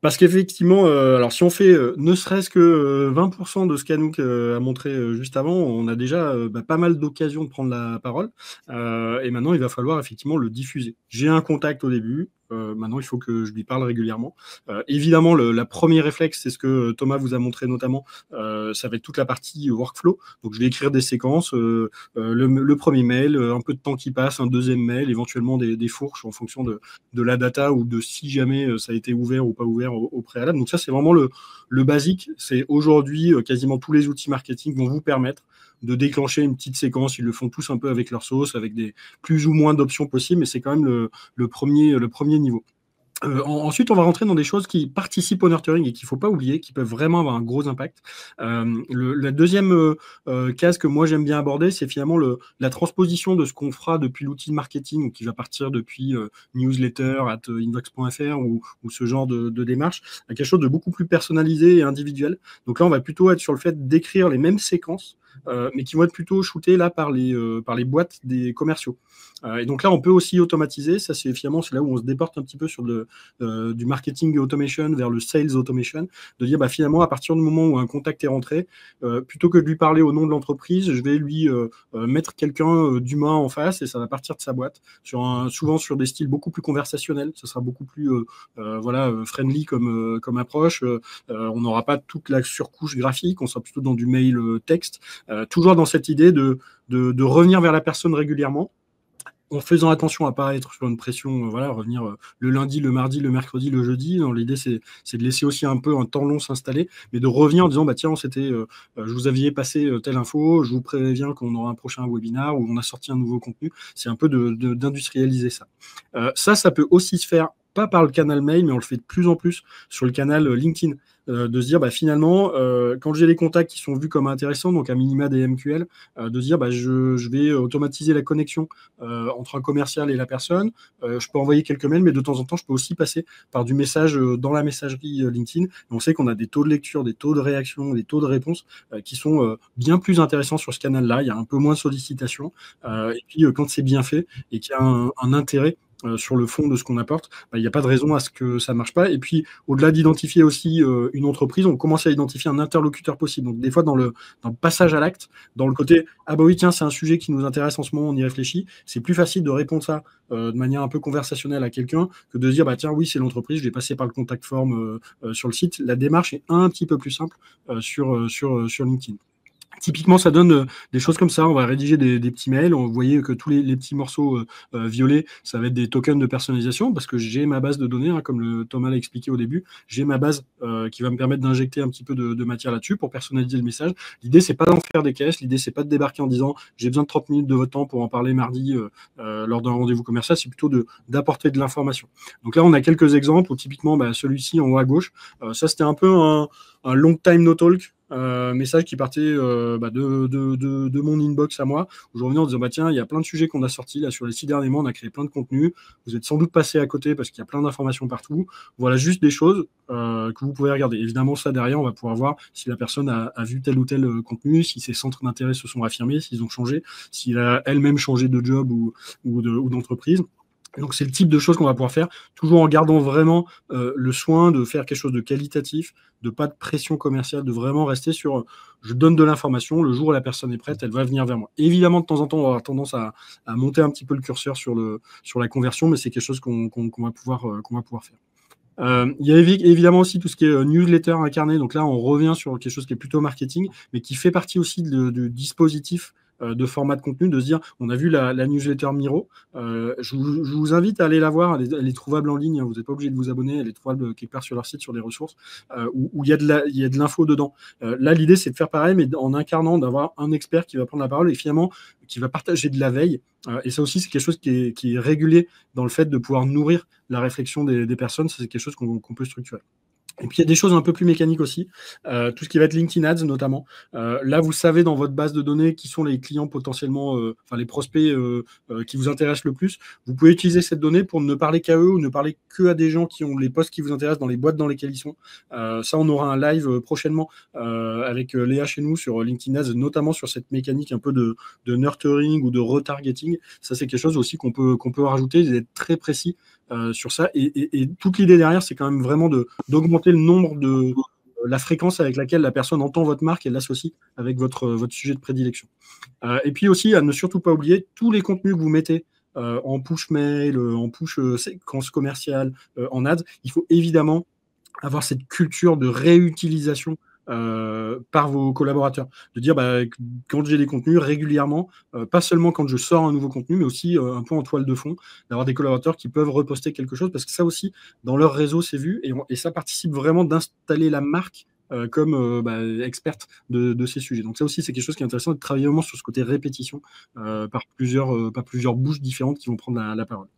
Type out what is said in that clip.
Parce qu'effectivement, alors si on fait ne serait-ce que 20% de ce qu'Anouk a montré juste avant, on a déjà pas mal d'occasions de prendre la parole. Et maintenant, il va falloir effectivement le diffuser. J'ai un contact au début. Maintenant, il faut que je lui parle régulièrement. Évidemment, la premier réflexe, c'est ce que Thomas vous a montré notamment. Ça va être toute la partie workflow. Donc, je vais écrire des séquences, le premier mail, un peu de temps qui passe, un deuxième mail, éventuellement des fourches en fonction de la data ou de si jamais ça a été ouvert ou pas ouvert au préalable. Donc ça, c'est vraiment le basique. C'est aujourd'hui, quasiment tous les outils marketing vont vous permettre de déclencher une petite séquence. Ils le font tous un peu avec leur sauce, avec des plus ou moins d'options possibles, mais c'est quand même le premier niveau. Ensuite, on va rentrer dans des choses qui participent au nurturing et qu'il ne faut pas oublier, qui peuvent vraiment avoir un gros impact. La deuxième case que moi j'aime bien aborder, c'est finalement la transposition de ce qu'on fera depuis l'outil de marketing, ou qui va partir depuis newsletter, @invox.fr ou ce genre de démarche, à quelque chose de beaucoup plus personnalisé et individuel. Donc là, on va plutôt être sur le fait d'écrire les mêmes séquences, mais qui vont être plutôt shootées là par les boîtes des commerciaux. Et donc là, on peut aussi automatiser. Ça, c'est finalement c'est là où on se déporte un petit peu sur du marketing automation vers le sales automation, de dire finalement, à partir du moment où un contact est rentré, plutôt que de lui parler au nom de l'entreprise, je vais lui mettre quelqu'un d'humain en face, et ça va partir de sa boîte, souvent sur des styles beaucoup plus conversationnels. Ça sera beaucoup plus friendly comme approche. On n'aura pas toute la surcouche graphique, on sera plutôt dans du mail texte, toujours dans cette idée de revenir vers la personne régulièrement, en faisant attention à ne pas être sur une pression, revenir le lundi, le mardi, le mercredi, le jeudi. L'idée, c'est de laisser aussi un peu un temps long s'installer, mais de revenir en disant, tiens, je vous aviez passé telle info, je vous préviens qu'on aura un prochain webinaire, ou on a sorti un nouveau contenu. C'est un peu d'industrialiser ça. Ça peut aussi se faire, pas par le canal mail, mais on le fait de plus en plus sur le canal LinkedIn. De se dire finalement, quand j'ai des contacts qui sont vus comme intéressants, donc à minima des MQL, de se dire je vais automatiser la connexion entre un commercial et la personne. Je peux envoyer quelques mails, mais de temps en temps, je peux aussi passer par du message dans la messagerie LinkedIn. Et on sait qu'on a des taux de lecture, des taux de réaction, des taux de réponse qui sont bien plus intéressants sur ce canal-là. Il y a un peu moins de sollicitations. Et puis, quand c'est bien fait et qu'il y a un intérêt sur le fond de ce qu'on apporte, il n'y a pas de raison à ce que ça ne marche pas. Et puis, au-delà d'identifier aussi une entreprise, on commence à identifier un interlocuteur possible. Donc, des fois, dans le passage à l'acte, dans le côté « Ah bah oui, tiens, c'est un sujet qui nous intéresse en ce moment, on y réfléchit », c'est plus facile de répondre ça de manière un peu conversationnelle à quelqu'un que de se dire « Tiens, oui, c'est l'entreprise, je vais passer par le contact form sur le site ». La démarche est un petit peu plus simple sur LinkedIn. Typiquement, ça donne des choses comme ça. On va rédiger des petits mails. Vous voyez que tous les petits morceaux violets, ça va être des tokens de personnalisation, parce que j'ai ma base de données, comme Thomas l'a expliqué au début. J'ai ma base qui va me permettre d'injecter un petit peu de matière là-dessus pour personnaliser le message. L'idée, c'est pas d'en faire des caisses. L'idée, c'est pas de débarquer en disant j'ai besoin de 30 minutes de votre temps pour en parler mardi lors d'un rendez-vous commercial. C'est plutôt d'apporter de l'information. Donc là, on a quelques exemples où typiquement, celui-ci en haut à gauche, ça c'était un peu un long time no talk. Message qui partait de mon inbox à moi, où je revenais en disant tiens, il y a plein de sujets qu'on a sortis là sur les 6 derniers mois, on a créé plein de contenus, vous êtes sans doute passé à côté parce qu'il y a plein d'informations partout, voilà juste des choses que vous pouvez regarder. Évidemment, ça derrière, on va pouvoir voir si la personne a vu tel ou tel contenu, si ses centres d'intérêt se sont affirmés, s'ils ont changé, s'il a elle-même changé de job ou d'entreprise. Donc c'est le type de choses qu'on va pouvoir faire, toujours en gardant vraiment le soin de faire quelque chose de qualitatif, de pas de pression commerciale, de vraiment rester sur je donne de l'information, le jour où la personne est prête, elle va venir vers moi. Évidemment, de temps en temps, on va avoir tendance à monter un petit peu le curseur sur la conversion, mais c'est quelque chose qu'on va pouvoir faire. Il y a évidemment aussi tout ce qui est newsletter incarné. Donc là, on revient sur quelque chose qui est plutôt marketing, mais qui fait partie aussi du dispositif de format de contenu, de se dire, on a vu la newsletter Miro, je vous invite à aller la voir, elle est trouvable en ligne, vous n'êtes pas obligé de vous abonner, elle est trouvable quelque part sur leur site, sur les ressources, où il y a de l'info dedans. Là, l'idée, c'est de faire pareil, mais en incarnant, d'avoir un expert qui va prendre la parole et finalement, qui va partager de la veille. Et ça aussi, c'est quelque chose qui est régulier dans le fait de pouvoir nourrir la réflexion des personnes. C'est quelque chose qu'on peut structurer. Et puis, il y a des choses un peu plus mécaniques aussi, tout ce qui va être LinkedIn Ads notamment. Là, vous savez dans votre base de données qui sont les clients potentiellement, les prospects qui vous intéressent le plus. Vous pouvez utiliser cette donnée pour ne parler qu'à eux ou ne parler que à des gens qui ont les posts qui vous intéressent dans les boîtes dans lesquelles ils sont. Ça, on aura un live prochainement avec Léa chez nous sur LinkedIn Ads, notamment sur cette mécanique un peu de nurturing ou de retargeting. Ça, c'est quelque chose aussi qu'on peut rajouter, d'être très précis sur ça. Et toute l'idée derrière, c'est quand même vraiment d'augmenter le nombre de la fréquence avec laquelle la personne entend votre marque et l'associe avec votre sujet de prédilection. Et puis aussi, à ne surtout pas oublier, tous les contenus que vous mettez en push mail, en push séquence commerciale, en ads, il faut évidemment avoir cette culture de réutilisation par vos collaborateurs. De dire, quand j'ai des contenus régulièrement, pas seulement quand je sors un nouveau contenu, mais aussi un peu en toile de fond, d'avoir des collaborateurs qui peuvent reposter quelque chose, parce que ça aussi, dans leur réseau, c'est vu, et ça participe vraiment d'installer la marque comme experte de ces sujets. Donc ça aussi, c'est quelque chose qui est intéressant, de travailler vraiment sur ce côté répétition par plusieurs bouches différentes qui vont prendre la parole.